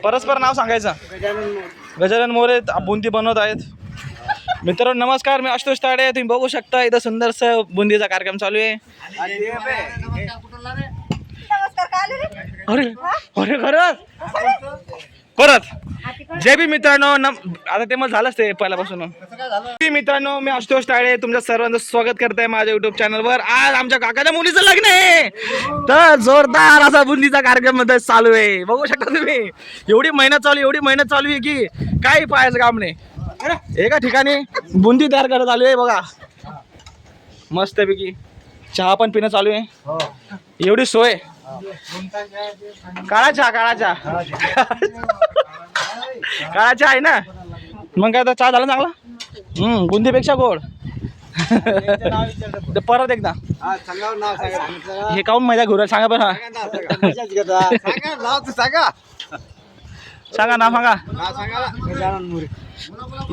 परस्पर नाव सांगायचं. गजानन मोरे बुंदी बनवत आहेत. मित्रांनो नमस्कार, मी आशुतोष ताडे. तुम्ही बघू शकता इथं सुंदरसा बुंदीचा कार्यक्रम चालू आहे. अरे अरे खरंच परत जय भी मित्रांनो. आता ते मग झालंच ते पहिल्यापासून. मित्रांनो मी आशुतोष ताडे तुमच्या सर्वांचं स्वागत करताय माझ्या युट्यूब चॅनलवर. आज आमच्या काकाच्या मुलीचं लग्न आहे, तर जोरदार असा बुंदीचा कार्यक्रम मध्ये चालू आहे. बघू शकता तुम्ही. एवढी मेहनत चालू आहे की काही पाहायचं काम नाही. एका ठिकाणी बुंदी तयार करत चालू आहे बघा, मस्तपैकी. चहा पण पिणं चालू आहे. एवढी सोय. काळा चहा आहे ना. मग काय आता चहा झाला चांगला. बुंदीपेक्षा गोड. परत एकदा हे काऊन मजा घेऊ सांगा बरं. सांगा नाव सांगा.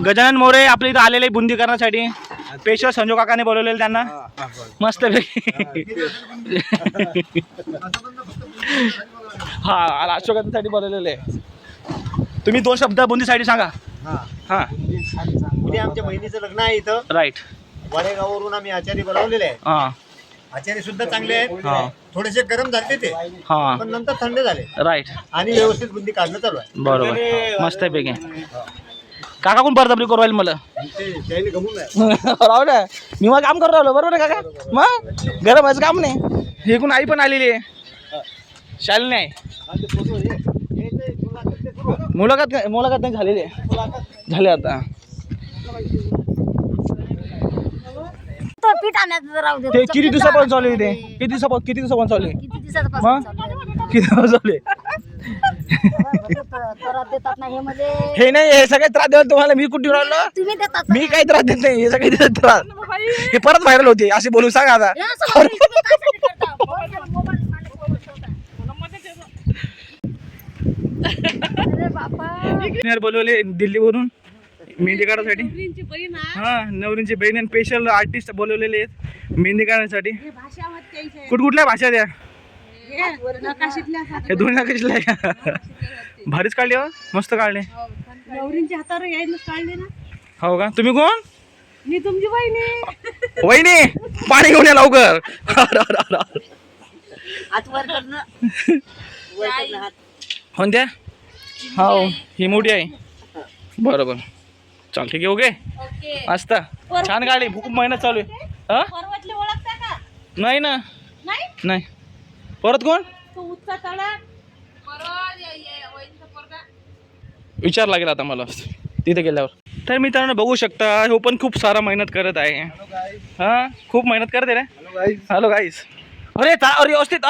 गजानन मोरे आपल्या इथं आलेले बुंदी करण्यासाठी. स्पेशल संजू काकाने बोलवलेलं त्यांना मस्त पैकी. हा अशोकांसाठी बोलवलेले. तुम्ही 2 शब्द बुंदीसाठी सांगा. हा उद्या आमच्या बहिणीचं लग्न आहे इथं. राईट. वाडेगाववरून आम्ही आचारी बोलावलेले आहे. हा आचारी सुद्धा चांगले आहेत. थोडेसे गरम झाले ते, हा पण नंतर थंड झाले. राईट. आणि व्यवस्थित बुंदी काढणं चालू आहे. बरोबर मस्त पैकी. काका कोण बरदबरी करू राहील मला. राहू द्या, मी मग काम करू राहिलो. बरोबर आहे काका. मग गरम व्हायचं काम नाही. हे कोण आई पण आलेली आहे. शालिनी आहे. मुलाखत नाही झालेली आहे. झाले आता. ते किती दिवसापासून चालू आहे ते. किती दिवसापासून चालू आहे. किती दिवस चालू आहे. हे नाही, हे सगळे त्रास देतात तुम्हाला. मी कुठे राहिलो. मी काही त्रास देत नाही. हे सगळे देतात त्रास. हे परत व्हायरल होते असे बोलून सांगा आता. बोलवले दिल्लीवरून मेहंदी काढायसाठी. हा नवरींची बहीण आणि स्पेशल आर्टिस्ट बोलवलेले आहेत मेहंदी काढण्यासाठी. कुठल्या भाषा द्या. हे दोन नकाशीतल्या भारीच काढले. मस्त काढले. नवरींच्या हातावर यायलाच काढले ना. हो का. तुम्ही कोण. मी तुमची वहिनी. वहिनी पाणी घेऊन या लवकर. कोणत्या. हो ही मोठी आहे. बरोबर चाल ठीक आहे. ओके मस्त छान गाडी. खूप मेहनत चालू आहे. पर्वतले ओळखता का. नाही ना. नाही. परत कोण विचार लागेल आता मला तिथे गेल्यावर. तर मित्रांनो बघू शकता हो पण खूप सारा मेहनत करत आहे. हा खूप मेहनत करते रे. हॅलो गाईस. अरे अरे व्यवस्थित.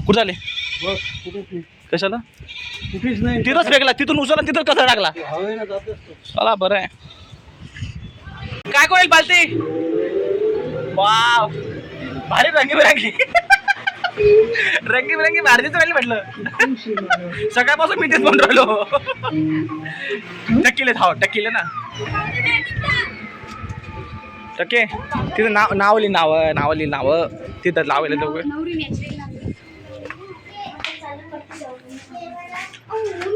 कुठं झाले कशाला. तिथंच फेकला. तिथून उचलला तिथं कसा टाकला. चला बरं आहे. काय कोण पालती. वाव भारी रंगीबिरंगी भारतीच राहिली म्हटलं. सकाळपासून मी तेच म्हणून राहिलो. टक्कीले धाव टक्कीले ना. टक्के तिथं नावली नाव तिथं लावले दोघं.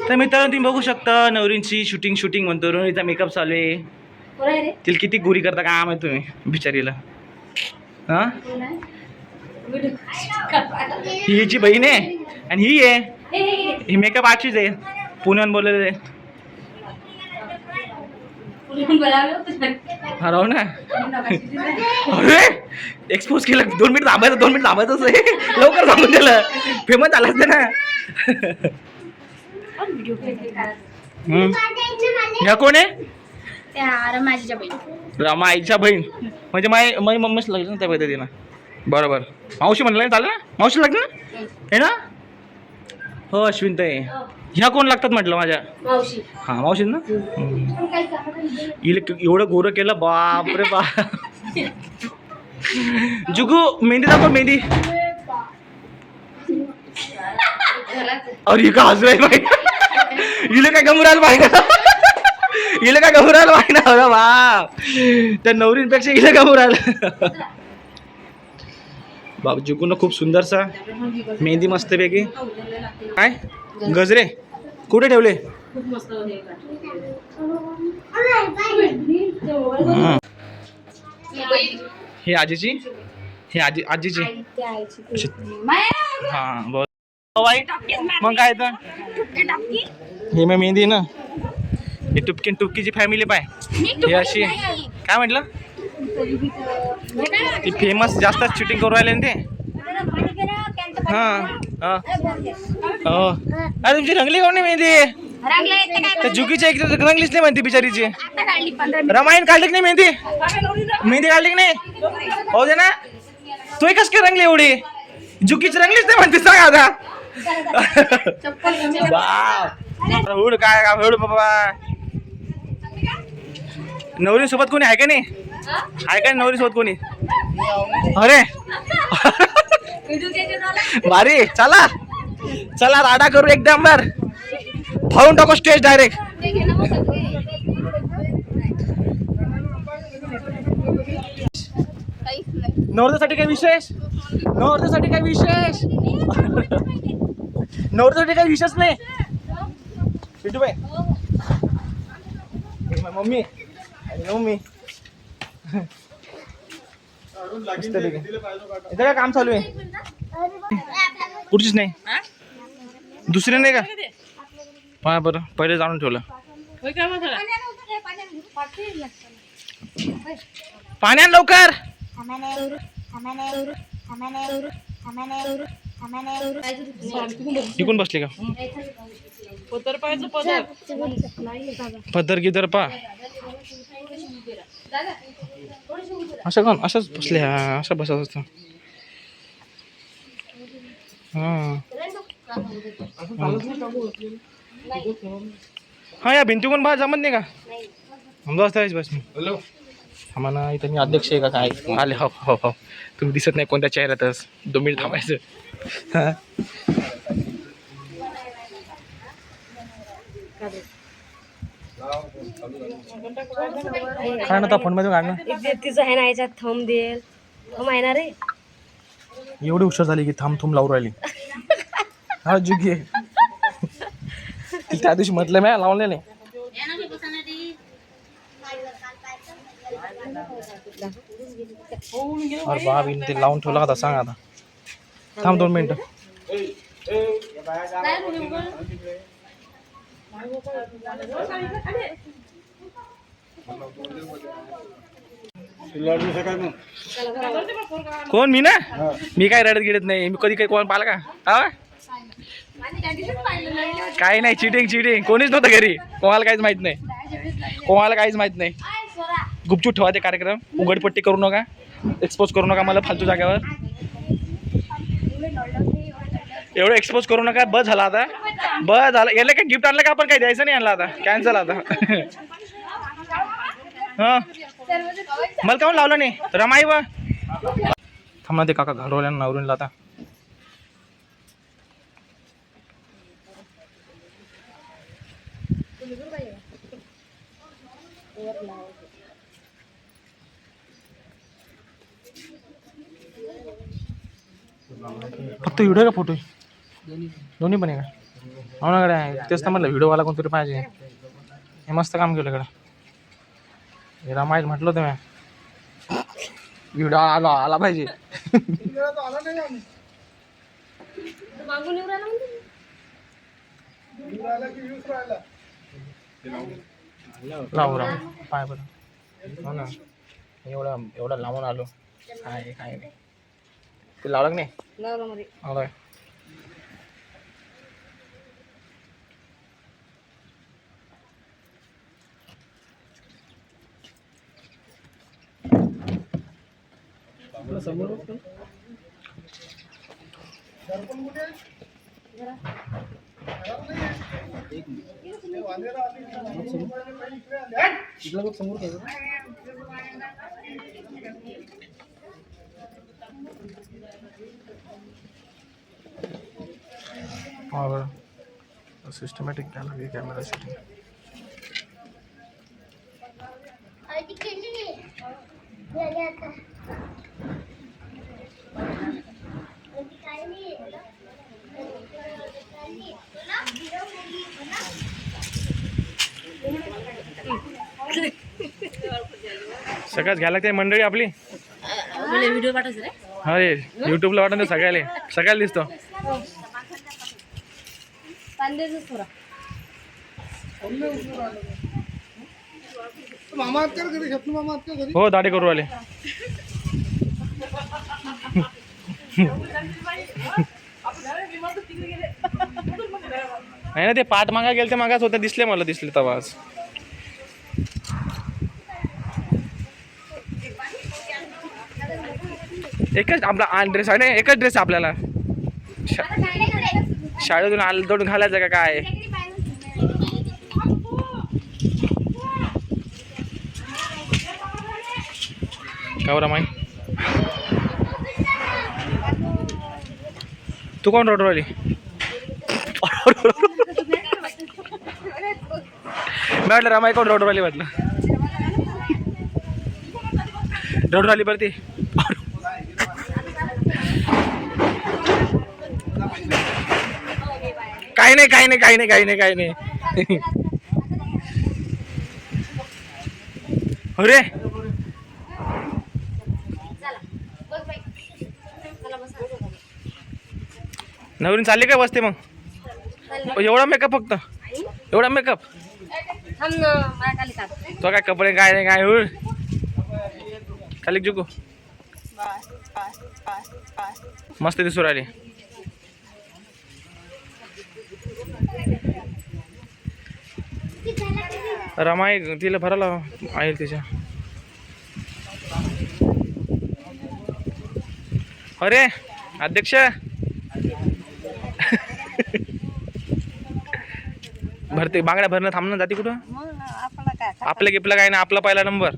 तर मित्रांनो तुम्ही बघू शकता नवरींची शूटिंग म्हणतो. रोहिणीचा मेकअप चालू आहे. तिला किती गोरी करता काम आहे तुम्ही बिचारीला. हा ही हिची बहीण आहे आणि ही आहे. ही मेकअप आर्टिस्ट आहे. पुण्याहून बोललेले. हा राहू ना. अरे एक्सपोज केलं. 2 मिनिट थांबायचं लवकर थांबून दिलं. फेमस झालं असतं ना. ह्या कोण आहे. रमा आईच्या बहीण म्हणजे माझी मम्मीच लागली ना त्या पद्धतीनं. बरोबर मावशी म्हणलं चालेल ना. मावशी लागली ना हे ना. हो अश्विन ताई. ह्या कोण लागतात म्हटलं माझ्या. हा मावशी ना. एवढं गोरं केलं बापरे बाप. जुगू मेहंदी दाखव मेहंदी. अरे का हसू राहील बाई. इले काय गमू राहिलं पाहिजे ना. बाप त्या नवरींपेक्षा इले गमू राहिलं. बाबा जिकून खूप सुंदरसा मेहंदी मस्तपैकी. काय गजरे कुठे ठेवले? हं. ही आजीची, ही आजीची. हा बहुत. मग काय तर हे मग मेहंदी ना, ही टुपकीची फॅमिली पाय. ही अशी काय म्हटलं, ती फेमस जास्त चिटिंग करू राहिले ना ते. हा हा हो. अरे तुमची रंगली कोण नाही मेहंदी? झुकीची एक रंगलीच नाही म्हणते बिचारीची. रामायण काढली की नाही मेहंदी? मेहंदी काढली की नाही? हो दे ना. तू कस काय रंगली एवढी? झुकीची रंगलीच नाही म्हणते, सांग आता. हुड काय का हुड बाबा. नवरी सोबत कोणी आहे का नाही? आहे का नवरी सोबत कोणी? अरे भारी. चला चला राडा करू एकदम बर. फाडून टाकू स्टेज डायरेक्ट. नवरदेवासाठी काय विशेष? नवरदेवासाठी काय विशेष? नवरदेवासाठी काय विशेष नाही. पिटूबाई मम्मी मम्मी इथं काय काम चालू आहे? पुढचीच नाही, दुसरी नाही का? पहा बरं, पहिले जाणून ठेवलं. पाण्यात लवकर. इकून बसले का? पदर गिदर पा असं कोण असंच बसले. हा असं बसत असतं. हा या भिंती कोण बा जमत नाही का? बस बस. हॅलो आम्हाला इथं मी अध्यक्ष आहे का काय? आले. हो हो हो. तुम्ही दिसत नाही कोणत्या चेहऱ्यातच. 2 मिनिट थांबायचं. हा काय ना फोन मध्ये काढणं तिचं आहे ना याच्यात थंब देईल. थंब आहे ना रे. एवढी हुशार झाली की थांब थुम लावून राहिली. हा जुगी आहे. त्या दिवशी म्हटलं मी लावलेलं नाही. अरे बाबी ते लावून ठेवला होता. सांग आता. थांब 2 मिनिटं. कोण? मी ना, मी काय रडत गिडत नाही. मी कधी काही कोण पाहिलं का? हा काही नाही. चिटिंग कोणीच नव्हतं घरी. कोणाला काहीच माहित नाही. गुपचूप ठेवा ते कार्यक्रम. उघडपट्टी करू नका, एक्सपोज करू नका मला फालतू जागेवर. एवढं एक्सपोज करू नका. बस झाला आता. बस झालं. याला काय गिफ्ट आणलं का? आपण काही द्यायचं नाही आणलं आता. कॅन्सल आता. हा मला काऊन लावलं नाही? रमाई व थांबा ते काका घालवल्या नवरीला आता. फक्त व्हिडिओ का फोटो? दोन्ही पण आहे का? हो ना कडे. तेच तर म्हटलं व्हिडिओवाला कोणतरी पाहिजे. हे मस्त काम केलं कडे. हे रामायण म्हटलं होतं मी. व्हिडिओ आला पाहिजे. लावू पाय बरं. हो ना एवढं लावून आलो. काय नाही ते लावलं की नाही? लावलं. समोर और सिस्टमॅटिक कॅमेरा सेटिंग. सगळ्याच घ्यायला लागते मंडळी आपली. व्हिडिओ पाठवतो रे. अरे युट्यूबला वाटतं सगळ्याला दिसतो. हो दाढी करू आले. नाही ना ते पाठ मागा गेले ते मागाच होते दिसले मला तवाच. एकच आपला ड्रेस आहे ना एकच ड्रेस आपल्याला शाळेतून आलं दोन घालायचं का काय. का माई तू कोण रोडवर आली. म्हटलं रमाई कोण रोडवर आली म्हटलं. रोडवर आली बरं ती. काही नाही. अरे नवीन चालली काय बसते मग. एवढा मेकअप फक्त एवढा मेकअप. तो काय कपडे काय नाही काय होईल खाली जुकू मस्त दिसू राहिली. रमाई तिला भरायला आहे तिच्या. अरे अध्यक्ष भरते बांगड्या भरणं थांबणं जाते कुठं. आपलं गिपलं काय ना आपला पहिला नंबर.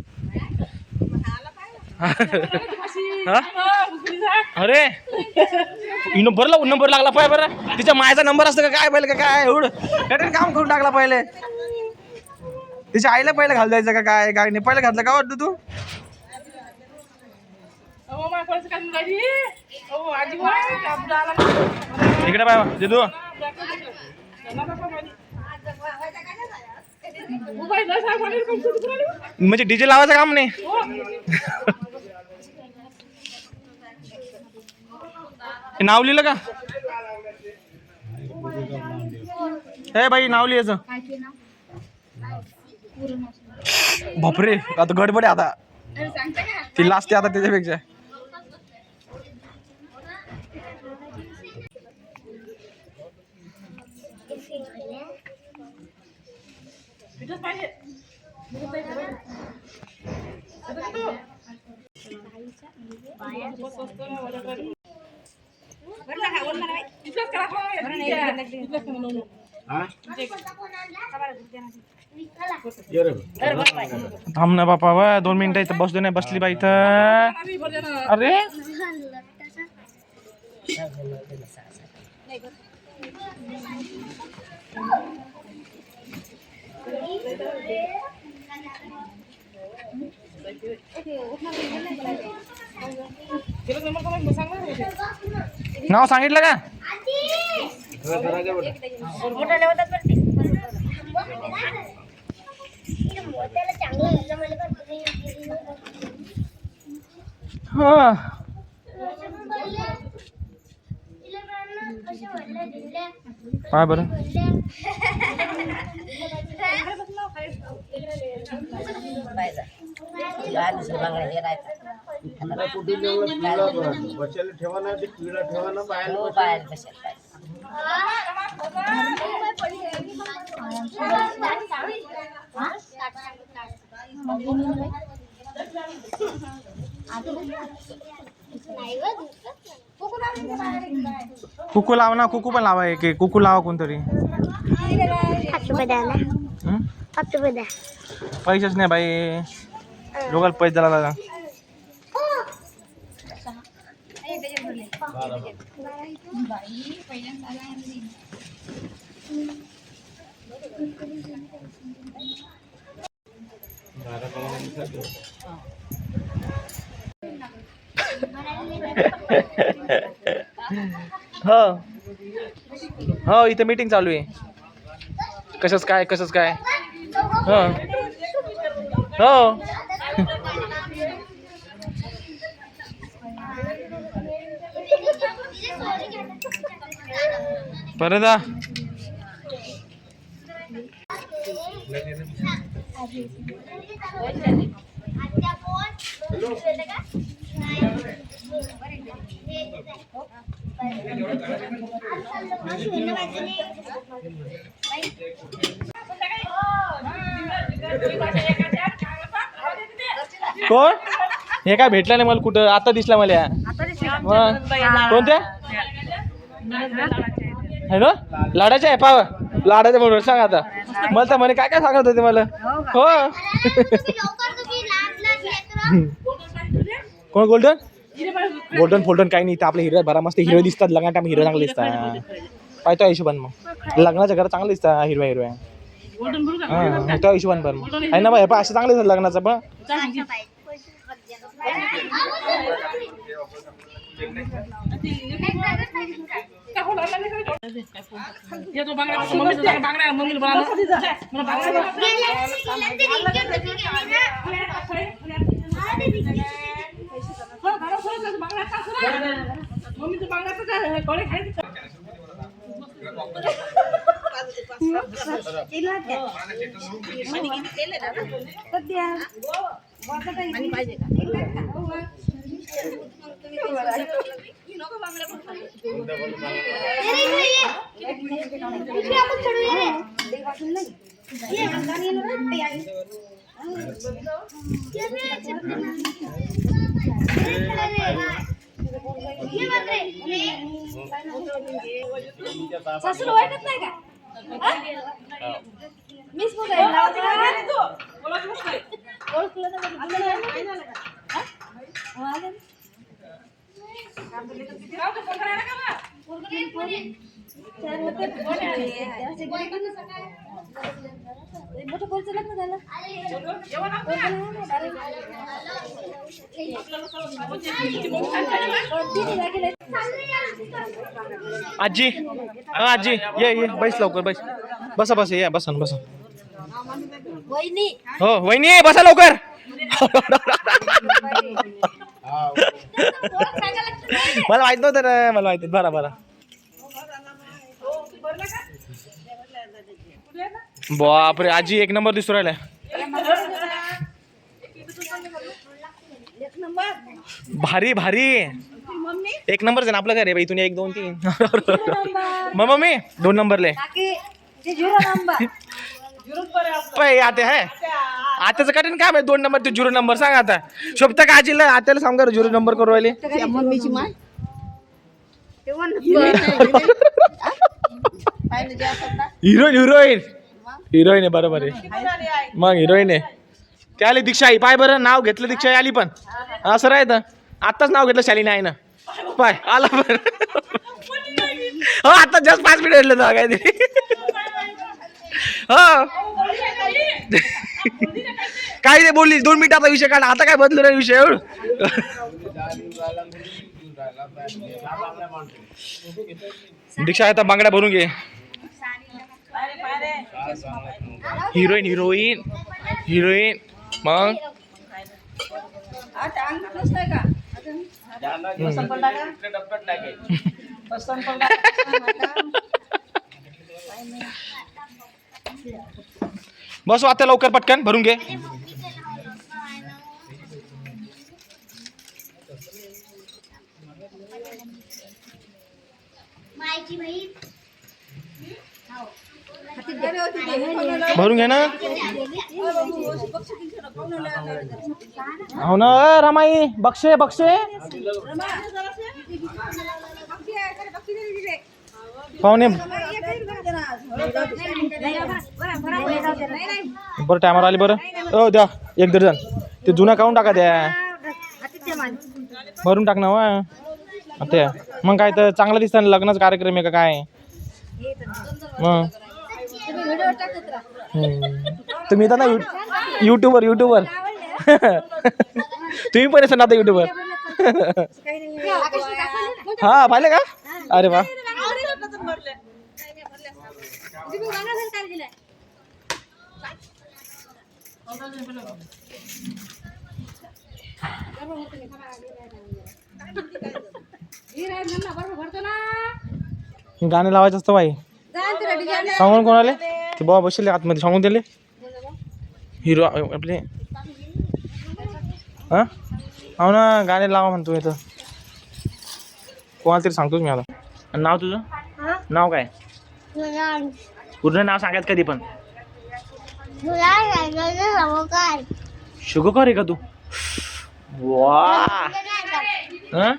अरे नंबर लागला पाय बरं. तिच्या मायचा नंबर असतं का काय पहिले का काय एवढं काम करून टाकला पहिले. तिच्या आईला पहिलं घाल द्यायचं का काय काय नाही पहिलं घातलं का वाटतं तू. इकडे पाय जितू म्हणजे डीजे लावायचं काम नाही. नाव लिहिलं का हे बाई नाव लिहायचं. बापरे आता गडबड आता ती लास्ट आता त्याच्यापेक्षा. थांब ना बापा वा 2 मिनिटं इथं बसलो नाही बसली बाई इथं. अरे नाव सांगितलं का. काय बरं कुकू लाव ना. कुकू पण लावा एक कुकू लावा कोणतरी. पैसेच नाही बाई लोकांना पैसे द्यायला. हो इथे मीटिंग चालू आहे. कशाच काय हो परत कोण हे काय भेटलं नाही मला कुठं आता दिसला मला मग कोणत्या है ना लाडाच्या आहे पाव लाडाच्या बरोबर सांग आता मला तर म्हणे काय काय सांगत होते मला हो कोण गोल्डन गोल्डन फोल्डन काही नाही आपल्या हिरो बरा मस्त हिरो दिसतात लग्ना टाइम हिरो चांगले दिसतात पाहतो हिशोबान मग लग्नाच्या घरात चांगले दिसतात हिरव्या हिरव्या हा तो हिशोबान पण मग आहे ना बा असं चांगले दिसतात लग्नाचं पण सासूला वाटत नाही का मिस मोठं कोणचं लग्न झालं आजी आजी ये बैस लवकर बैस बसा बसा या बसा बसा वहिनी हो वहिनी बसा लवकर मला माहित नव्हतं ना मला माहिती बरा बरा बापरे आजी एक नंबर दिसू राहिलाय भारी भारी एक नंबर आहे ना आपलं घर आहे इथून 1 2 3 मग मम्मी 2 नंबरले पै आते है आत्याचं कठीण काम आहे 2 नंबर ते 0 नंबर सांग आता शोभता का आजीला आत्याला सांगा 0 नंबर करू राहिले मम्मीची माय हिरोईन हिरोईन हिरोईन आहे बरोबर आहे मग हिरोईन आहे ते आली दीक्षा आई पाय बरं नाव घेतलं दीक्षा आई आली पण असं राहतं आत्ताच नाव घेतलं शालीने आहे ना पाय आला पण हो आता जस्ट 5 मिनिट भेटलं तर काहीतरी हो काय नाही बोलली 2 मिनिटाचा विषय काढा आता काय बदलू नाही विषय एवढं दीक्षा आता बांगड्या भरून घे हिरोईन हिरोईन हिरोईन मग बस आता लवकर पटकन भरून घे भरून घे ना हो ना रमाई बक्षे बक्षे पाहुणे बरं टायमावर आली बरं हो द्या 1 दर्जन ते जुना काढून टाका द्या भरून टाक ना वा ते मग काय तर चांगलं दिसतं लग्नाचा कार्यक्रम आहे का काय मग तुम्ही तर ना युट्यूबर तुम्ही पण असाल ना आता युट्यूबर हा पाहिले का अरे वा गाणे लावायचं असतं बाई. सांगून कोणाले ते बाबा बसले आतमध्ये सांगून दिले हिरो आपले. हा हो ना गाणे लावा म्हणतो इथं कोणाला तरी सांगतोच मी आता. आणि नाव तुझं नाव काय पूर्ण नाव सांगायचं कधी पण. शुगकर आहे का तू. वा हा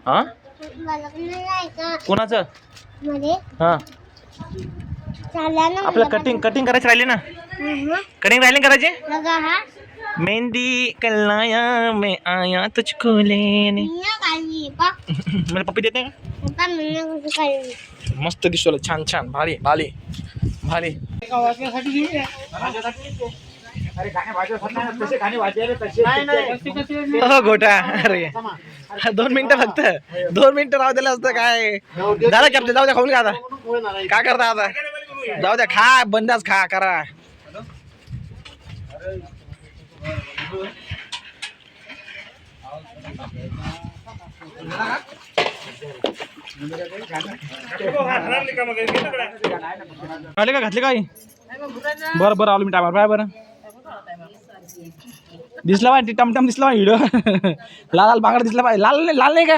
हा कोणाचं हा आपलं कटिंग करायचं राहिले ना. कटिंग राहिले करायचे. मेहंदी कलाया मैं आया तुझको लेने. मला पप्पी देते का. मस्त दिसतो छान छान भारी भारी भारी. हो गोटा अरे 2 मिनिटं फक्त 2 मिनिटं राहू दिलं असतं काय झालं कॅप्टन. जाऊ द्या खाऊन का आता काय करता आता. जाऊ द्या खा बंदाच खा करा. आले का घातले काही. बरं बरं आलो मी टायमावर. बाय. बरं दिसला पाहिजे टमटम दिसला पाहिजे व्हिडिओ. लाल लाल बांगडा दिसला पाहिजे. लाल नाही का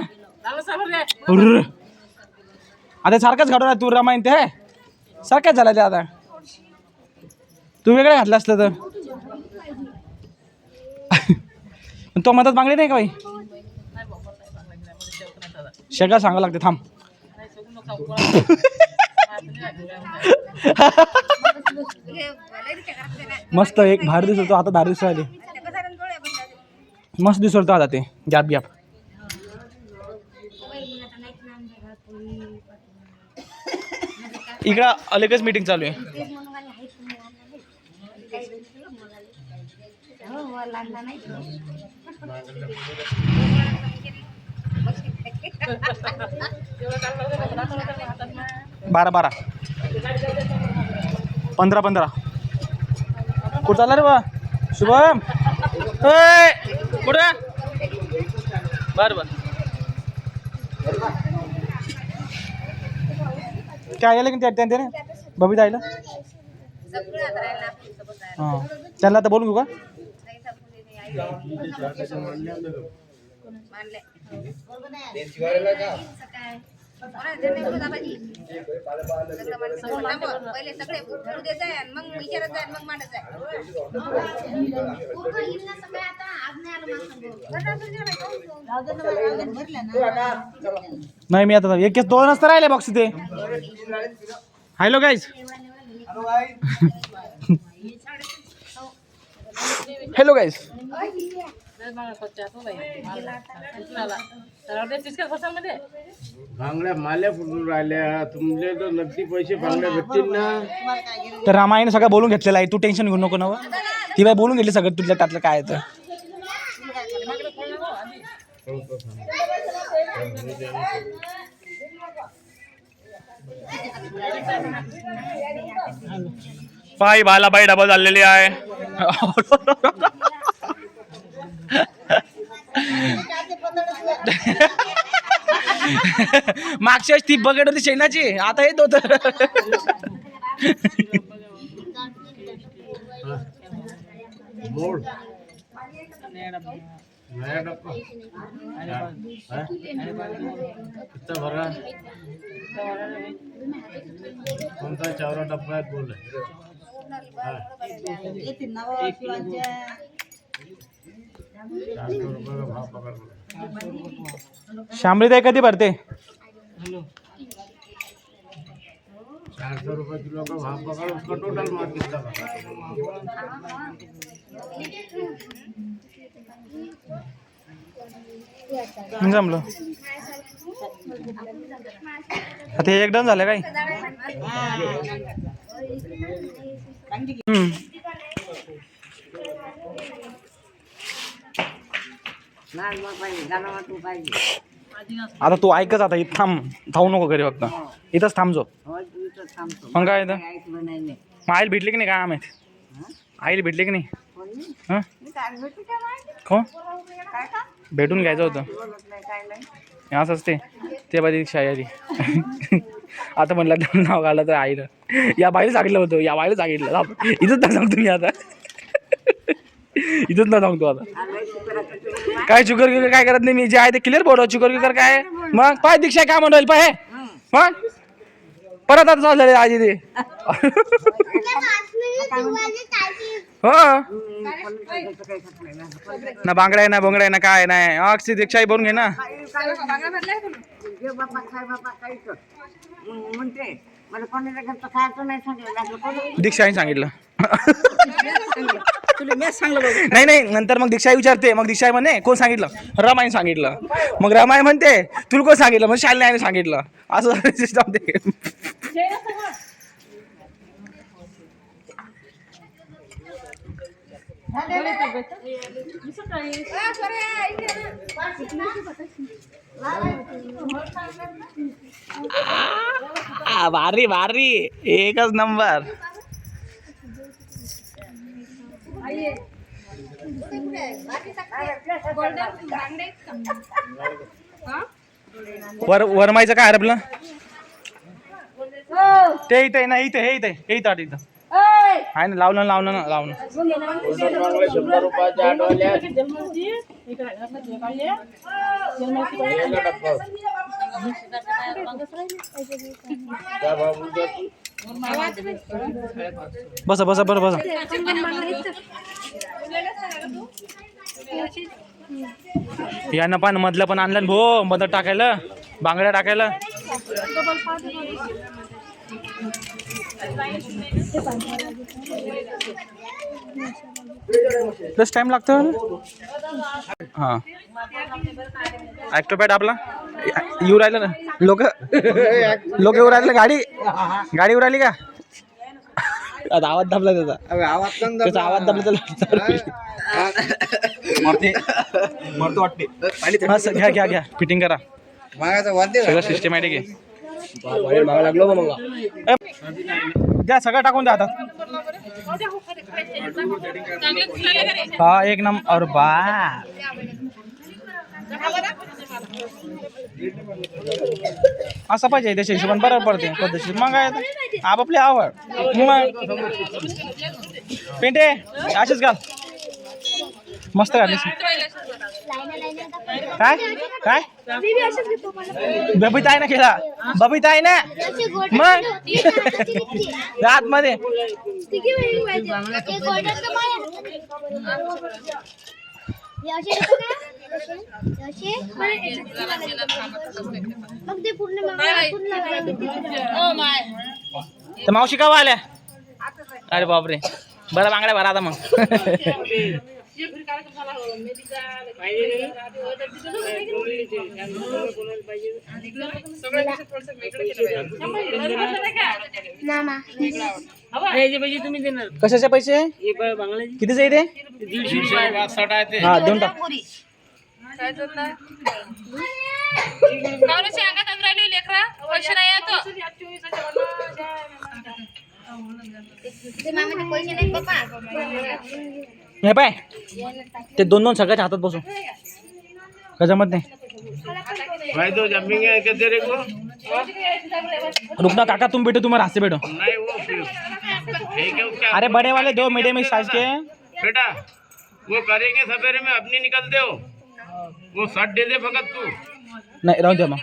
आता सारखंच घडवला तू रामायण ते सारखंच झालं ते आता. तू वेगळं घातलं असलं तर तो मधात बांगडे नाही का बाई. शेगा सांगावं लागते थांब. मस्त एक भारी दिसतो आता. भारी दिसतो आले मस्त दिसतो आता ते गॅप गॅप. इकडं अलगच मीटिंग चालू आहे. बारा 15 कुठं चालला रे बा शुभम. कुठं बरं काय आलं की त्या बबी आईला. हां त्यांना आता बोलून घेऊ का. नाही मी आता एक 2 वाजता राहिले बॉक्स इथे. Hello guys. Hello guys. बांगड्या माल्या फुटून राहिल्या तुमचे तर नक्की पैसे बांगड्या भेटतील ना. तर रामायण सगळं बोलून घेतलेलं आहे. तू टेन्शन घेऊ नको ना. ती बाई बोलून घेतली सगळं तुझ्या त्यातलं काय तर. बाई बाला बाई डबल झालेली आहे. मागच्या ती बघत होती शेणाची आता येत होत. नया डब्बा कितना भरा. कोणता चावरा डब्बा आहे बोल. 400 रुपये का भाव पकड़. शांबळी ताई कधी भरते. 400 रुपये किलो का भाव पकड़. उसका टोटल मार कितना बता. जमलं आता हे एकदम झालं काय. आता तू ऐकच आता इथं थांबू नको घरी फक्त इथंच थांबजो. मग काय इथं मग आईला भेटली की नाही काय माहिती. आईला भेटली की नाही. हां हो भेटून घ्यायचं होतं. असं असते ते बाई दीक्षा आली. आता म्हणलं नाव काढलं तर आईनं या बाईला सांगितलं होतं, या बाईला सांगितलं. इथंच ना सांगतो मी आता, इथंच ना सांगतो आता. काय शुगर गिगर काय करत नाही मी, जे आहे ते क्लिअर बोलतो. शुगर गिगर काय मग पाय दीक्षा काय म्हणून पाय मग परत आता चालू झाले आजी ते. हो ना बांगडा आहे ना बोंगडा आहे ना काय नाही. अक्षय दीक्षा बोलून घे ना. दीक्षाने सांगितलं. नाही नाही नंतर मग दीक्षा विचारते, मग दीक्षा म्हणे कोण सांगितलं, रमाईने सांगितलं. मग रमाई म्हणते तुला कोण सांगितलं, मग शालिनीने सांगितलं. असं सिस्टम ते. भारी भारी एकच नंबर. वरमाईचं काय हरपलं ते इथे नाही, इथे हे इथे हे इथं इथं आहे ना. लावलं लावलं ना लावलं. 100 रुपयाच्या आठवल्या बसा बसा बरं बसा. यानं पण मधलं पण आणलं भो, मदत टाकायला बांगड्या टाकायला. प्लस टाइम लागतो. हां ॲक्टोपॅड आपला येऊ राहिलं ना. लोक येऊ राहिले. गाडी येऊ राहिली का. आता आवाज दाबला त्याचा आवाज दाबला त्याला मरतो वाटते. घ्या घ्या घ्या फिटिंग करा सगळं सिस्टमॅटिक आहे. द्या सगळं टाकून द्या हातात. हा एक नंबर बा. असं पाहिजे त्याच्या हिशोबाने बरोबर पडते पद्धतशीर. मग काय आपापली आवड. मग पेंटे असेच घाल मस्त घालीस. काय काय बबिता आहे ना केला, बबिता आहे ना मग आतमध्ये. तर मावशी का आल्या. अरे बापरे बरं बांगड्या भरा आता मग. कशाचे पैसे कितीचे आहे ते. हा दोन टाक. हे पाय ते दोन दोन सगळ्याच्या हातात बसू कशामत नाही. रुकना काका तुम बैठो, तुम्हारे हाथ से बैठो. अरे बड़े वाले दो मीडियम साइज के बेटा वो करेंगे सवेरे में अपनी निकलते हो. वो 60 दे दे फकत तू. नाही राहू द्या मग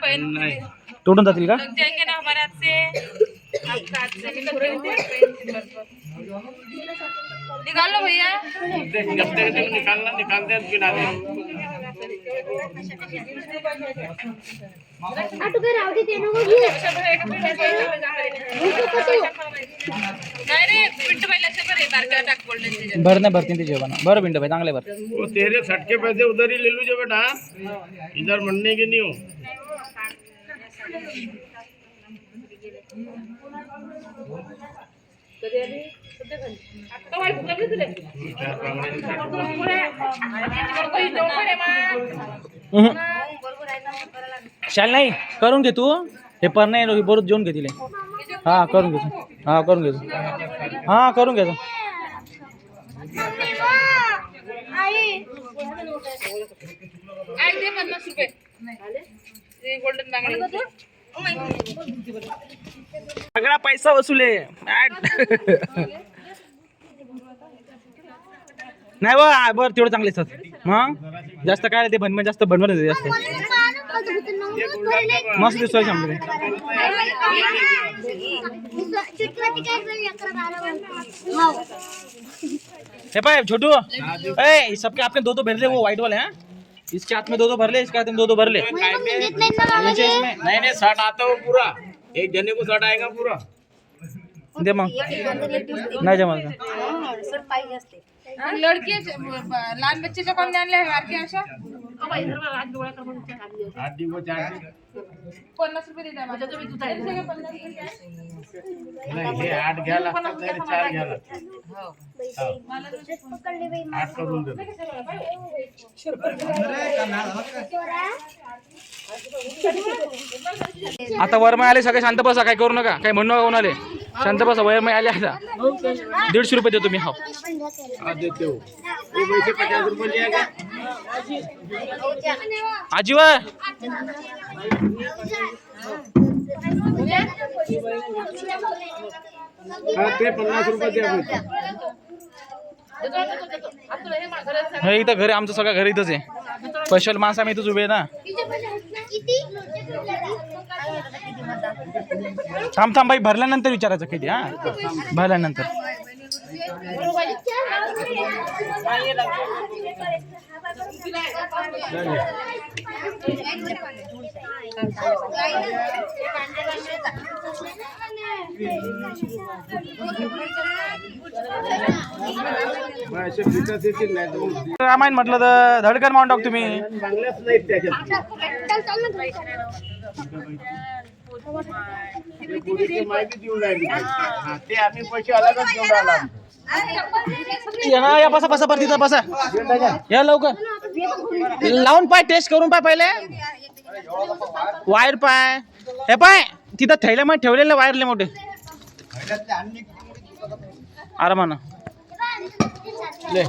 नाही तोडून जातील का. निकाल लो भैया. जब तक निकालना निकालते हैं फिर आते भर नाही भरतील ते जेवण. बरं पिंड भाई चांगले भर. वो तेरे 60 के पैसे उधर ही ले लीजिए बेटा, इधर मंडने के नहीं हो. शाल नाही करून घे तू. हे पर नाही बरोबर जेवून घे तिले. हा करून घे. हा करून घे. हा करून घे. आई दे 50 रुपये. गोल्डन बांगडे सगळा पैसा वसूल आहे नाही बर तेवढं चांगले असतात मग जास्त काय ते भनभन जास्त भनभन जास्त मस्त दिसतोय शंभर हे पाय छोटू ए सबके आपने दो भर ले वो व्हाइट वाले हैं इसके हाथ में दो भर ले इसके हाथ में दो भर ले नहीं 60 आता हो पूरा एक जने को 60 आएगा पूरा दे मग नाही जमल का लड़की लहान बच्चेच्या कोण आणले आणखी अशा आधी वो 4 50 रुपये देता माझ्या तुम्ही दूध आहे नाही हे 8 घ्यायला लागतात नाही 4 घ्यायला लागतात 8 करून दे आता वरमाय आले सगळे शांत बसा काय करू नका काय म्हणू नका कोणाले शांत बसा वरमाय आले आता 150 रुपये देतो मी हो देते हो वो वैसे 50 रुपये लिया आजी वा ते 50 रुपये द्या हे इथं घरी आमचं सगळं घर इथंच आहे स्पेशल माणसं आम्ही इथंच उभे आहे ना थांब थांब बाई भरल्यानंतर विचारायचं किती हा भरल्यानंतर रामायण म्हटलं तर धडकन मारून टाक तुम्ही बांगल्याच नाहीत त्याच्यात माहिती देऊन राहिली ते आम्ही पैसे अलगच घेऊन राहिला या बसा बसा तिथं बसा या लवकर लावून पाय टेस्ट करून पाय पहिले वायर पाय हे पाय तिथं थैल्यामध्ये ठेवलेले वायरले मोठे आरामानं ले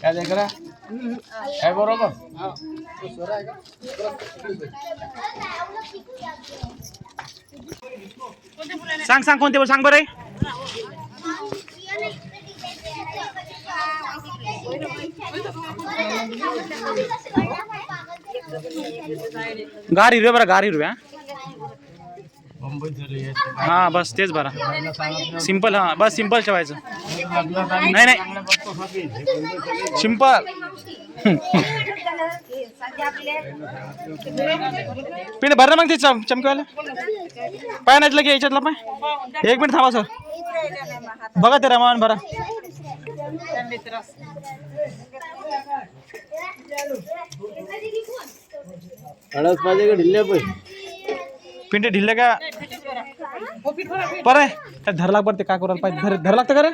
काय दे करा काय बरोबर सांग सांग कोणते सांग बरं गार हिरवे बरं गार हिरव्या हा बस तेच बरं सिंपल हा बस सिंपल ठेवायचं नाही नाही सिंपल पिणे भर ना मग ते चमकवायला पाय नाचलं की याच्यातला पाय 1 मिनिट थांबा सर बघा ते रमावण भरा अडच पाहिजे का ढिल्ल्या पाहिजे पिंटे ढिल्ले का पर आहे धर लाग पडते काय करायला पाहिजे धर लागतं का रे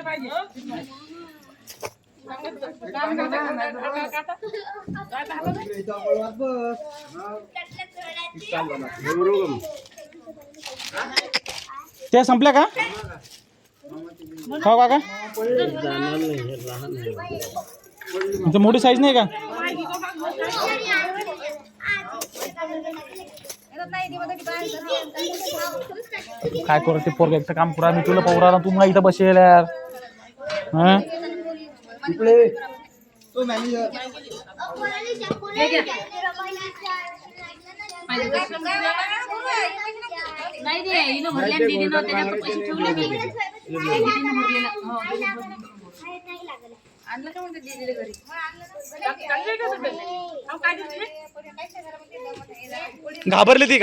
ते संपल्या का खाऊ का मोठी साईज नाही का काय करू ते पोरग एकटं काम करा मी तुला पवरा तू मला इथं बसेल यार नाही दे हिनं भरले दीदी न त्याच्यात पैसे ठेवले मी दीदीने भरले ना आणलं का म्हणते दीदीला घरी घाबरली ती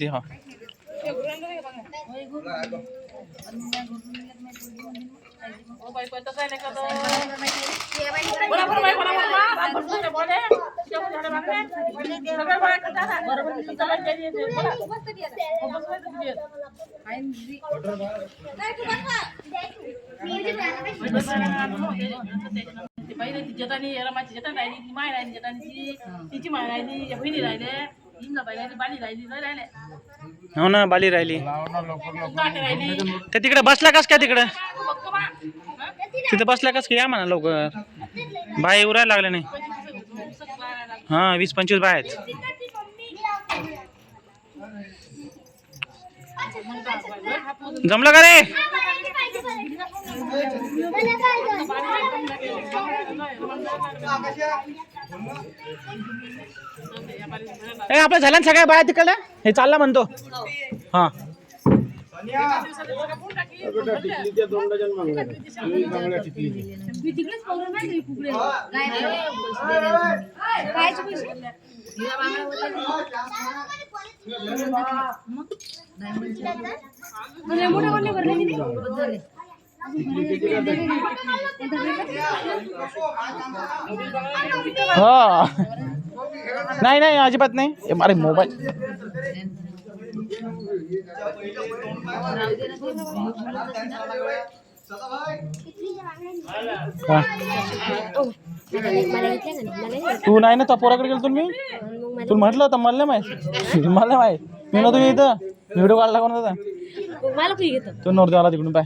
हा जतानी रमाची जतन राहिली माय राहिली जतानी तिची माय राहिली बहिणी राहिले हिंगा बाई राहिली बाली राहिली नाही राहिले हो ना बाली राहिली ते तिकडे बसला कस काय तिकडे तिथे बसला कस काय या म्हणा लवकर बाई उरायला लागले नाही हा 20-25 बाय आहेत. जमलं का रे? आपल्या झाल्या सगळ्या बाया तिकडल्या हे चालला म्हणतो. हा हा नाही नाही अजिबात नाही. अरे मोबाईल तू नाही ना तो पोराकडे गेलो तुम्ही. तू म्हटलं होतं मला नाही माहित. मला माहित मी ना तुम्ही इथं व्हिडिओ काढला कोण होता. तो नोट आला तिकडून पाय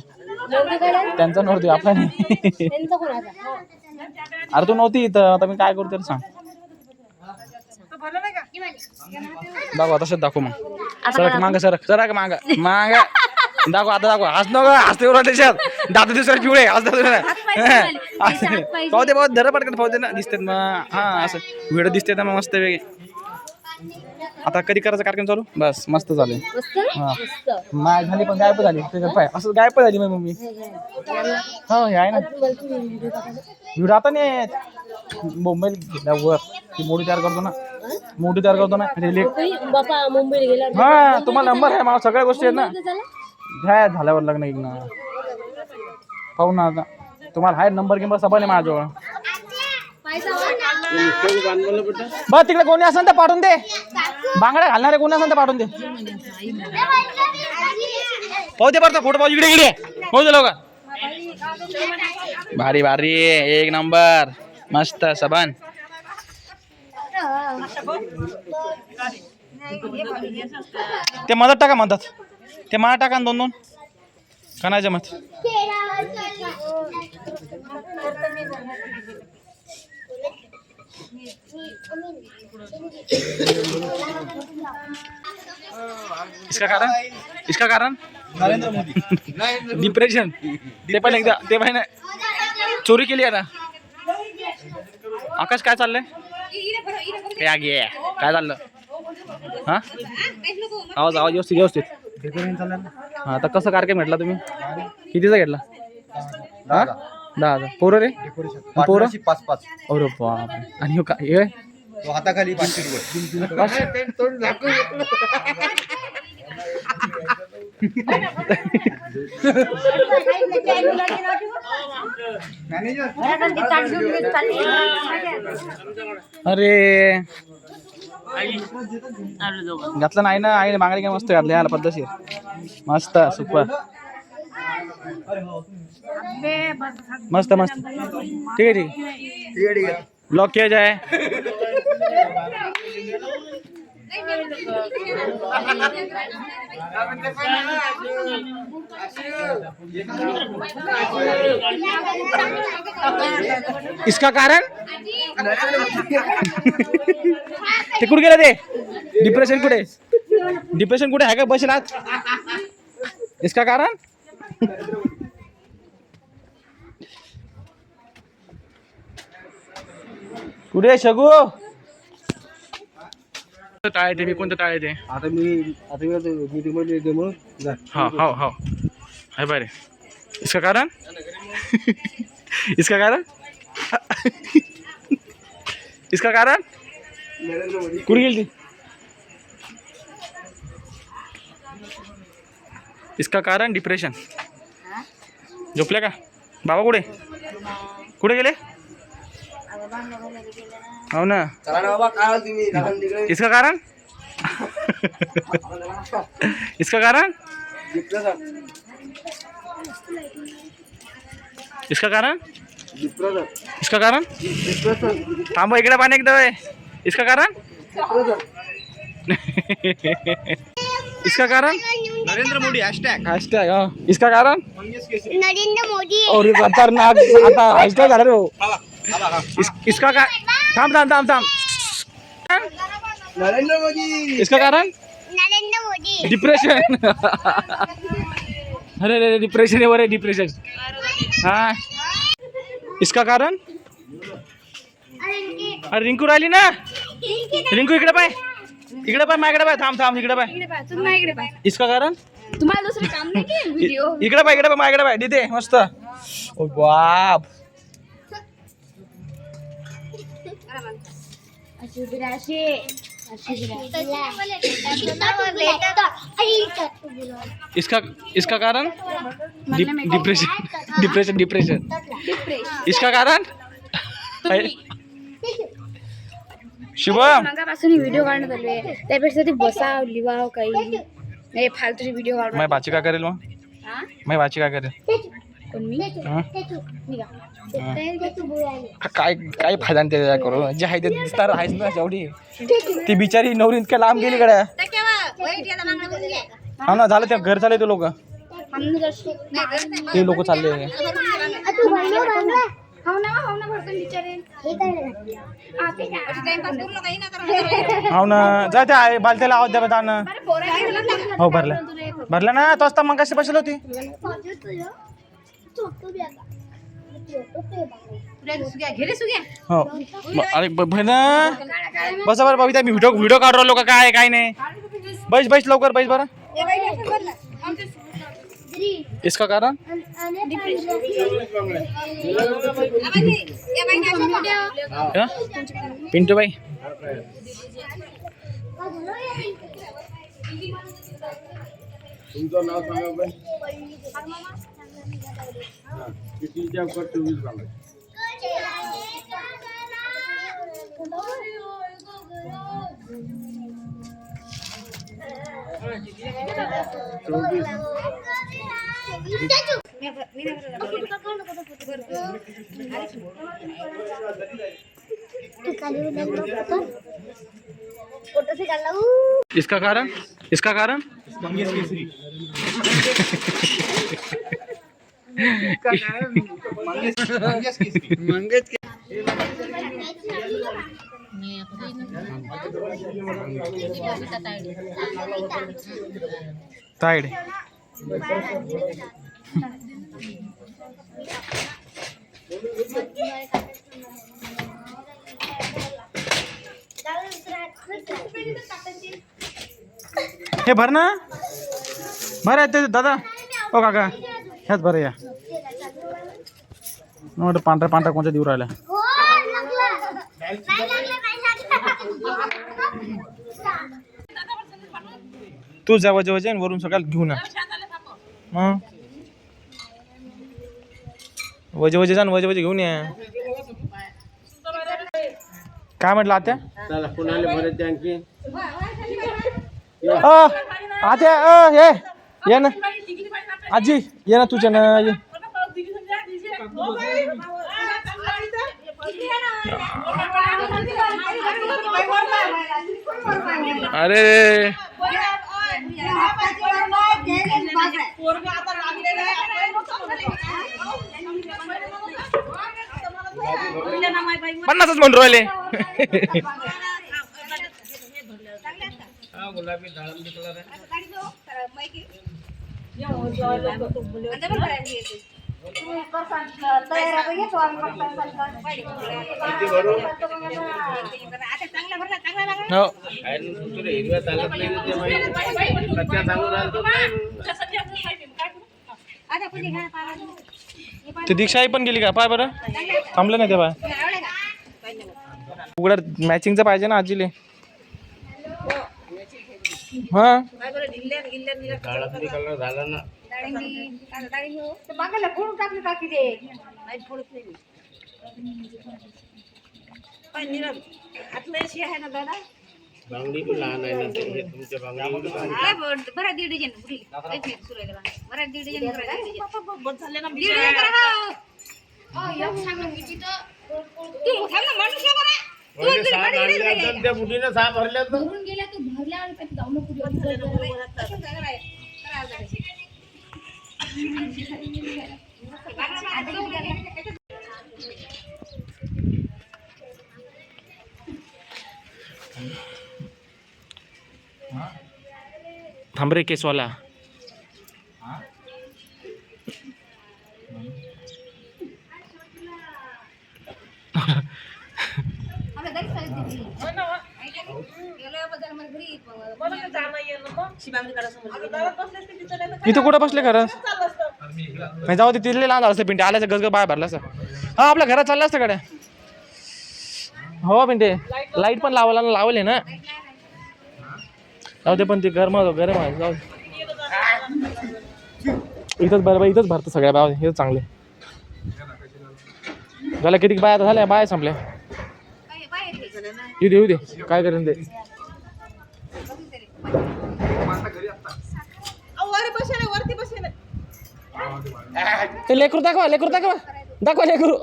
त्यांचा नोट आपला नाही. अरे तू नव्हती इथं. आता मी काय करू तरी सांग. दाखव तसंच दाखव मग. सरक माग सरक सरक माग माग दाखव. आता दाखव. हस नको हसते उरा त्याच्यात दात दुसऱ्या पिवळे पाहू दे. धर पटकन पाहू दे ना. दिसतात मग. हा असं व्हिडिओ दिसते ना मग मस्त वेगळे. आता कधी करायचा कार्यक्रम चालू. बस मस्त चालू. हा माय झाली पण गायब झाली. पाय असं गायब झाली मग मम्मी. हो हे आहे ना व्हिडिओ. आता नाही मुंबईला गेल्यावर ती मोठी तयार करतो ना. मोठी तयार करतो ना. हा तुम्हाला नंबर आहे मला. सगळ्या गोष्टी आहेत ना. घ्या झाल्यावर लग्न एक ना पाहू ना. आता तुम्हाला आहे नंबर किंवा सबाने माझ्याजवळ. बस तिकडे कोणी असेल तर पाठवून दे. बांगड्या घालणारे कोणी असेल तर पाठवून दे. पाहू दे बरं फोटो. पाहू इकडे इकडे पाहू दे लवकर. भारी भारी एक नंबर मस्त सबन. ते मदत टाका म्हणतात. ते मला टाका 2-2 कणाच्या मत. इसका कारण नरेंद्र मोदी. डिप्रेशन. ते पण एकदा ते पण चोरी केली आहे ना. आकाश काय चाललंय. काय चाललं. हा आवाज आवाज व्यवस्थित व्यवस्थित. हा आता कसं कार्यक्रम घेतला तुम्ही. कितीचा घेतला. हा 10,000. पोरं रे पोरं 5-5. अरे बाप. आणि हो काय हाताखाली 500 रुपये. अरे घातलं नाही ना. आईने मागणी काय मस्त घातली याला पद्धतशीर मस्त सुपर मस्त मस्त. ठीक आहे ठीक आहे. ब्लॉक किया जाए. इसका कारण ते कुठे गेलं. ते डिप्रेशन कुठे. डिप्रेशन कुठे आहे का बसेल आज. इसका कारण कुठे शगू. टाळे ते मी कोणतं टाळे ते. आता मी हाँ हाँ हाँ है बारे. इसका कारण इसका कारण इसका कारण कुठे गेली ती. इसका कारण डिप्रेशन. झोपल्या का बाबा. कुठे कुठे गेले. हो ना. इसका कारण इसका कारण इसका कारण इसका कारण थांबा इकडे पाणी एकदा. इसका कारण इसका कारण नरेंद्र मोदी हॅशटॅग. हॅशटॅग. इसका कारण नरेंद्र मोदी. और खतरनाक आता हॅशटॅग झाला रे. इसका का थांब थांब थांब थांब. नरेंद्र मोदी. इसका कारण नरेंद्र मोदी. डिप्रेशन. अरे अरे डिप्रेशन आहे डिप्रेशन. हाँ इसका कारण अरे रिंकू राहिली ना. रिंकू इकडे पाय माझ्याकडे पाय. थांब इकडे पाय. इसका कारण तुम्हाला दुसरे काम नाही की व्हिडिओ इकडे पाय माझ्याकडे पाय. दिदे मस्त. ओ बाप. इसका कारण डिप्रेशन. इसका कारण शुभम मगापासून व्हिडिओ काढण्यात आले त्यापेक्षा ते बसाव लिवाव काही नाही फालतूचे व्हिडिओ काढ. माझी बाची काय करेल मग. माझी बाची काय करेल. पण मी काय काय फायदा नाही त्याच्या करून. जे आहे ते दिसणार आहेच ना शेवटी. ती बिचारी नवरी इतक्या लांब गेली गड्या. हा ना झालं. त्या घर चालले ते लोक चालले. हो ना जा त्या बालत्याला आवाज द्या ना. हो भरला ना. तो असता मग कशी बसली होती. हो अरे बहिणा बसा बरं बबिता. मी व्हिडिओ काढू राहिलो का काय नाही. बस लवकर बस बरं. इसका कारण पिंटू भाई तुमचं नाव सांगा बाई. कितीच्या वर 24 सांगा. इसका कारण तायडे. हे भर ना. भर ते दादा. ओ काका ह्याच भर या. पांढरा कोणत्या देऊ राहिला. तू जा वजे वरून सकाळ घेऊन या. मग वजे जा वजे घेऊन या. काय म्हटलं आत्या. चला कुणाला भरत द्या आणखी. आत्या ये ना. आजी ये ना तुझ्या ना ये. अरे पन्नासच म्हणून राहिले. गुलाबी डाळंबी कलर आहे. हिरव्या चालत नाही कच्च्या चांगलं राहतो. ते दीक्षाई पण गेली का पाय बरं. थांबलं नाही ते पाय. उघड्या मॅचिंगचं पाहिजे ना आजीले. हा डाळंबी कलर झाला ना. बांगडी पण लहान आहे ना. हे तुमच्या बांगडी त्या बुढीनं 6 भरल्या तर थांब रे केसवाला. इथं कुठं बसले खरं नाही जाऊ दे तिथले लहान असतं पिंटे आल्याचं गजग बाहेर भरला असं. हा आपल्या घरात चाललं असतं कडे. हो पिंटे लाईट पण लावले ना. जाऊ दे पण ते गरम आहे जाऊ इथंच बरं इथंच भरतं सगळ्या बाय हे चांगले झालं. किती बाय आता झाल्या बाय संपल्या. येऊ दे काय करेन ते. ते लेकरू दाखवा लेकरू.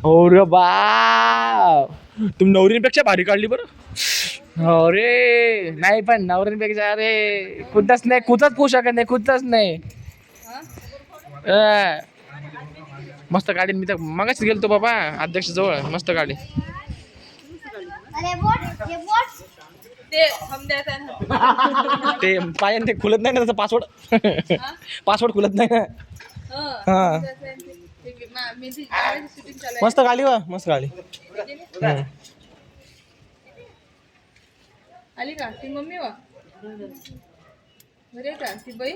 अरे बा तुम्ही नवरींपेक्षा भारी काढली बरं. अरे नाही पण नवरींपेक्षा अरे कुठंच नाही कुठंच पोहू शकत नाही कुठंच नाही. मस्त गाडी मी तर मगाच गेलतो बाबा अध्यक्ष जवळ मस्त गाडी. ते पायाने ते खुलत नाही ना त्याचा पासवर्ड खुलत नाही ना. हा मस्त गाडी वा मस्त गाडी. आली का ती मम्मी वा बरे का ती बाई.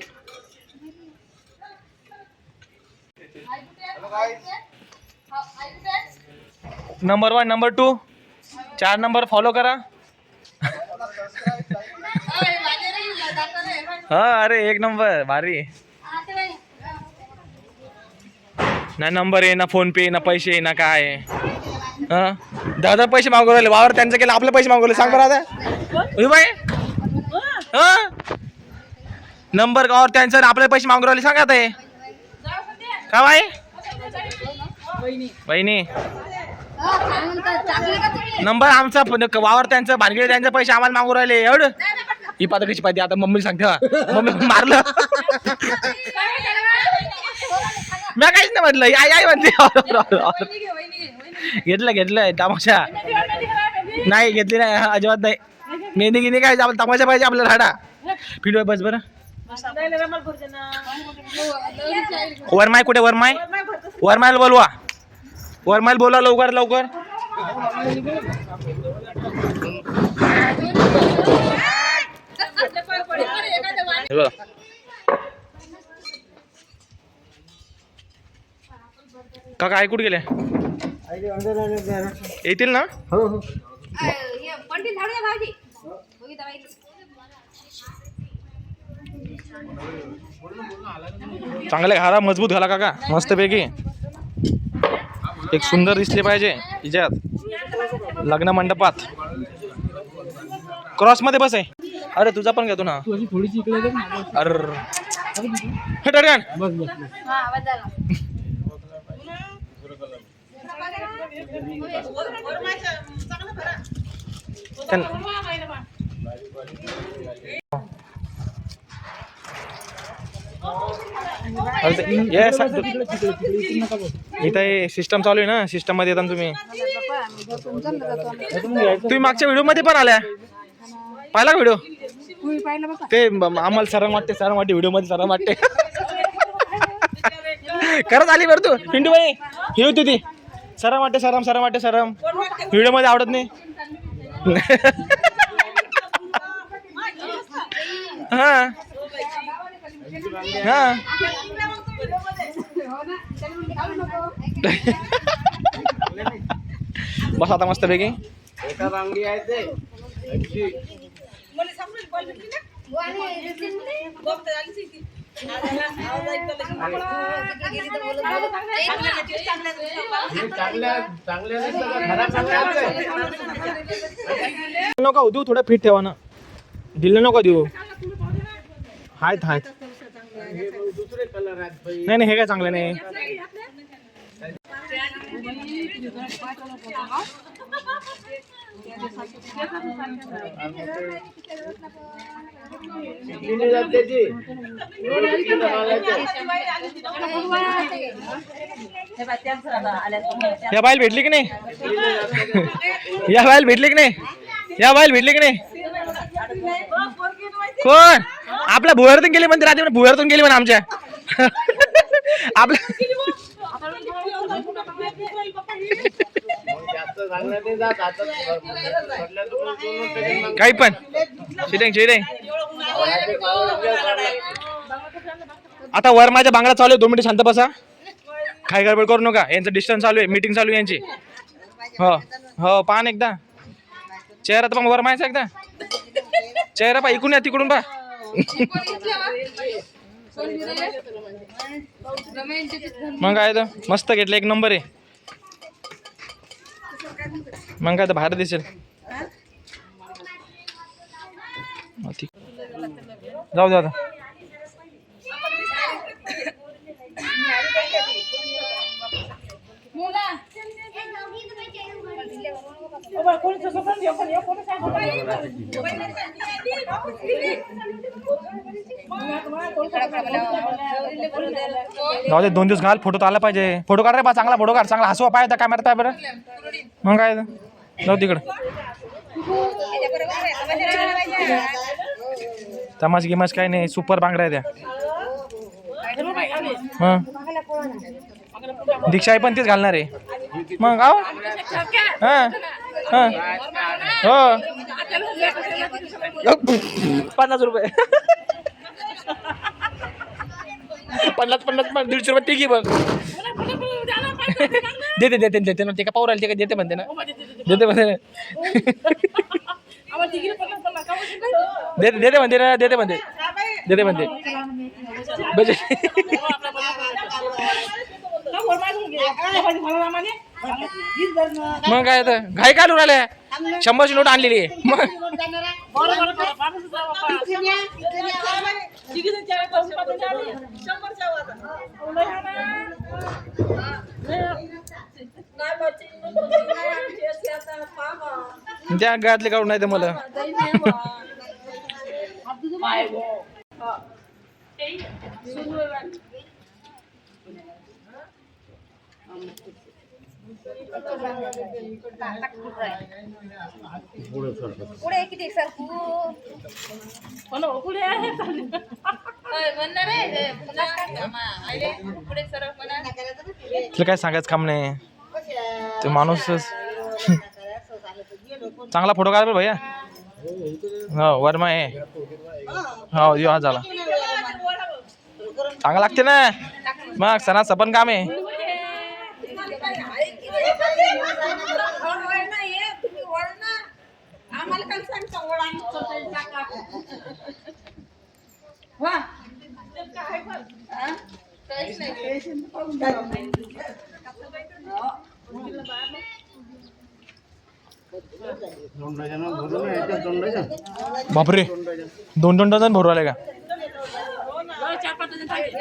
नंबर 1 नंबर 2 4 नंबर फॉलो करा. हा अरे 1 नंबर भारी. ना नंबर आहे ना फोन पे ना पैसे ना काय. हा 10,000 पैसे मागू राहिले वावर त्यांचं केलं आपले पैसे मागवले सांग बरं आता बाई. हा नंबर वावर त्यांचं आपले पैसे मागू राहिले सांगा आता हे का बाई. बहिणी नंबर आमचा वावर त्यांचं भानगडी त्यांचे पैसे आम्हाला मागू राहिले एवढं. ही पाहता कशी पाहिजे आता मम्मी सांगते मम्मी मारलं. मी काहीच नाही म्हटलं आई म्हणते. घेतलं तमाशा नाही घेतली नाही अजिबात नाही. मेहंदी गिनी काय तमाशा पाहिजे आपल्याला हाडा फिडवाय बस बरं. वरमाय कुठे वरमायला बोलवा. वरमायला बोला लवकर. काका आई कुठे गेले येतील ना. हो चांगले घाला मजबूत घाला काका मस्तपैकी. एक सुंदर दिसले पाहिजे हिच्यात लग्न मंडपात. क्रॉस मध्ये बस आहे. अरे तुझा पण घेतो ना. अरे इथं सिस्टम चालू आहे ना. सिस्टम मध्ये येतात तुम्ही मागच्या व्हिडिओ मध्ये पण आल्या पाहिला व्हिडिओ. ते आम्हाला सरम वाटते व्हिडिओ मध्ये सरम वाटते. खरंच आली बरं तू पिंटू भाई ही होती ती सरम वाटते सरम व्हिडिओ मध्ये आवडत नाही. हा हा बस आता मस्त पैकी. नका देऊ थोडं फिट ठेवा ना. ढिल्लं नका देऊ. हायत नाही हे काय चांगलं नाही. या बाईल भेटली की नाही? या बाईल भेटली की नाही? या बाईल भेटली की नाही? कोण? आपल्या भुयारातून गेली म्हणते, रात्री भुयारातून गेली म्हणे आमच्या. आपल्या काही पण शिटेंग आता वर माझ्या बांगडा चालू आहे. 2 मिनिटं शांत बसा, काय गडबड करू नका. यांचं डिस्टन्स चालू आहे, मीटिंग चालू आहे यांची. हो हो, पान एकदा चेहरा तर वर मायचा एकदा चेहरा पा, इकडून या तिकडून पा. मग काय तर मस्त घेतलं, 1 नंबर आहे. मग काय तर बाहेर दिसेल. जाऊ दे आता. जाऊ दे, 2 दिवस घाल. फोटो तर आला पाहिजे. फोटो काढ रे बा, चांगला फोटो काढ, चांगला हसवा पाहिजे कॅमेरा काय बरं. मग काय जाऊ तिकडं. तमाश गिमाश काय नाही, सुपर बांगड्या आहे त्या. दीक्षा पण तेच घालणार आहे. मग आहो हो 50 रुपये 50 150 रुपये तिघी बघ. देते देते देते ना, ते का पावर आले ते का देते म्हणते ना, देते म्हणते ना, देते म्हणते ना, देते म्हणते, देते म्हणते. मग काय तर घाई काढून राहिल्या. 100ची नोट आणलेली आहे. मग त्या गावातले काढून नाही तर मला पुढे किती सर तुला काय सांगायचं काम नाही. ते माणूसच चांगला फोटो काढ भैया. हो वर्मा आहे. हो यो हा झाला चांगला लागते ना. मग सणाचं पण काम आहे. बापरे 2 डझन भरू आले का?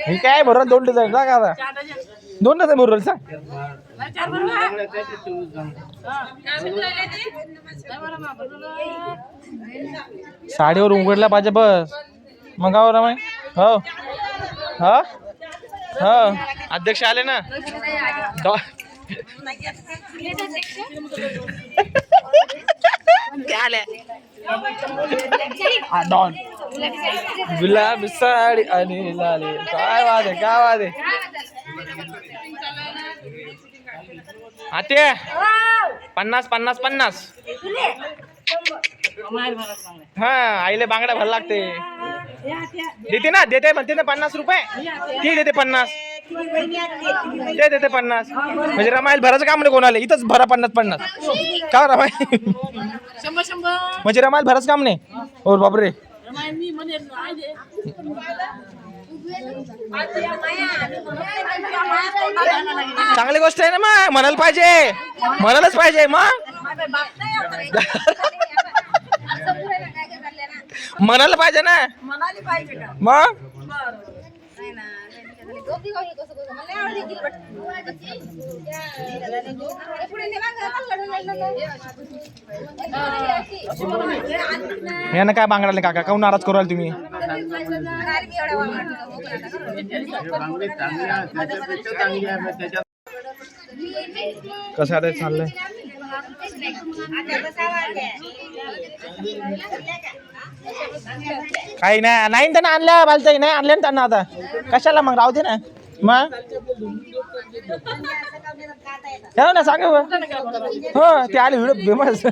हे काय भरू 2 डझन सांग आता. 2 डझन भरू सांग. साडीवर उघडला पाहिजे बस. मग गाव रमाय. हो हो हो अध्यक्ष आले ना. डॉन गुलाबी साडी आणि लाली. काय वाद आहे, काय वाद आहे. आते 50 हा आईले बांगड्या भर लागते. देते ना, देते म्हणते ना 50 रुपये. ती देते 50, ते देते 50. म्हणजे रमाईल भरायचं काम नाही कोणाला. इथंच भरा 50 का रमाईल. 100 म्हणजे रमाईल भरायचं काम नाही. हो बापरे चांगली गोष्ट आहे ना. मग म्हणायला पाहिजे, म्हणायलाच पाहिजे. मग म्हणायला पाहिजे ना. मग यानं काय बांगडाले काका काहून नाराज करू राहिले तुम्ही? बांगडी चांगली आहे, त्याच्यापेक्षा चांगली आहे मग त्याच्यात कसं आता चाललंय? काही नाही नाही त्यांना आणल्या बालताई नाही आणल्या ना त्यांना आता कशाला मग राहू दे ना मग ठेव ना सांगा हो ते आले व्हिडिओ फेमस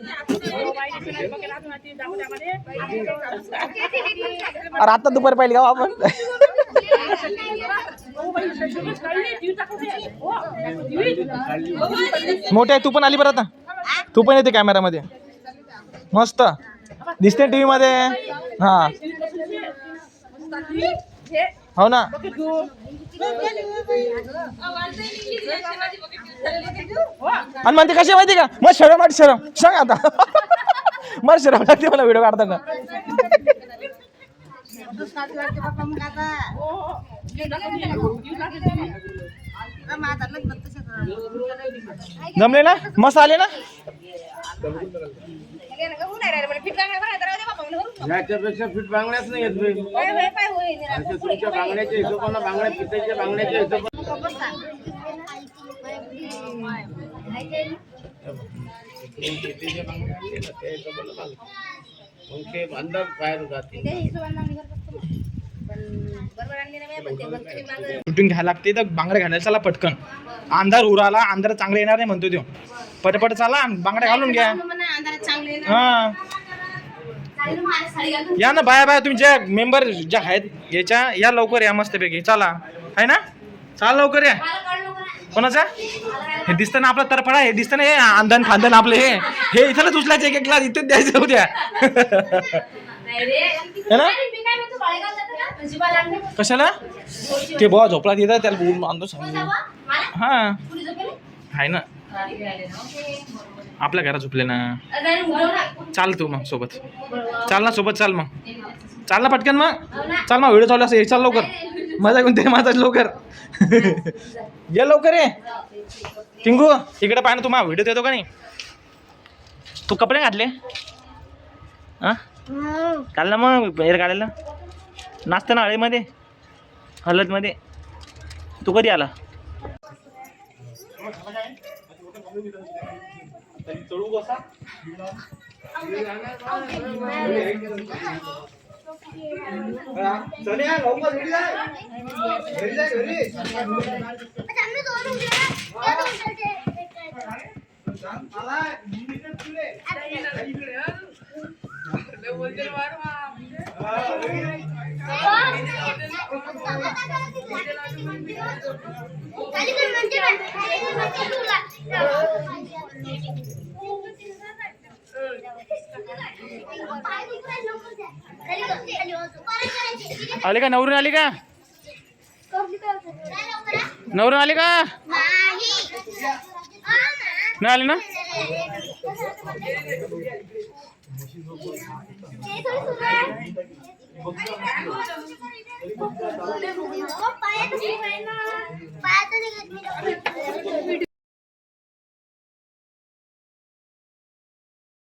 अरे आता दुपारी पाहिजे का आपण मोठे तू पण आली बरं आता तू पण येते कॅमेरामध्ये मस्त दिसते टीव्ही मध्ये हा हो ना आणि म्हणते कशी माहिती का मग शरम वाट शरम सांग आता मग शरम लागते मला व्हिडिओ काढताना जमले ना मस्त आले ना याच्यापेक्षा फिट बांगड्याच नाही येत तुमच्या बांगड्याच्या हिशोबाने बांगड्या पिसायच्या बांगड्याच्या हिशोबाने अंदर बाहेर जाते कुठून घ्यायला लागते तर बांगड्या घालायला चला पटकन अंधार उराला अंधार चांगला येणार नाही म्हणतो तो पटपट चला बांगड्या घालून घ्या हा या ना बाया बाया तुम्ही ज्या मेंबर ज्या आहेत याच्या या लवकर या मस्तपैकी चला आहे ना चाल लवकर या कोणाचा हे दिसतं ना आपला तरफडा हे दिसतं ना हे आंदन खांदन आपलं हे इथं उचलायचं एक ग्लास इथेच द्यायचं उद्या कशाला ते बॉ झोपला येतात त्याला बोलून आणतो सांग हा आहे ना आपल्या घरात झोपले ना चाल तू मग सोबत चाल ना सोबत चाल मग चाल ना पटकन मग चाल मग व्हिडिओ चालू असं चाल लवकर मजा घेऊन ते माझा लवकर ये लवकर ये टिंगू इकडे पाय ना तू व्हिडिओ देतो का नाही तू कपडे घातले हा काल ना मग बाहेर काढायला नाचतं ना हळीमध्ये हलदमध्ये तू कधी आला आले का नवरून आली का नवरून आली का नाही आली ना पायात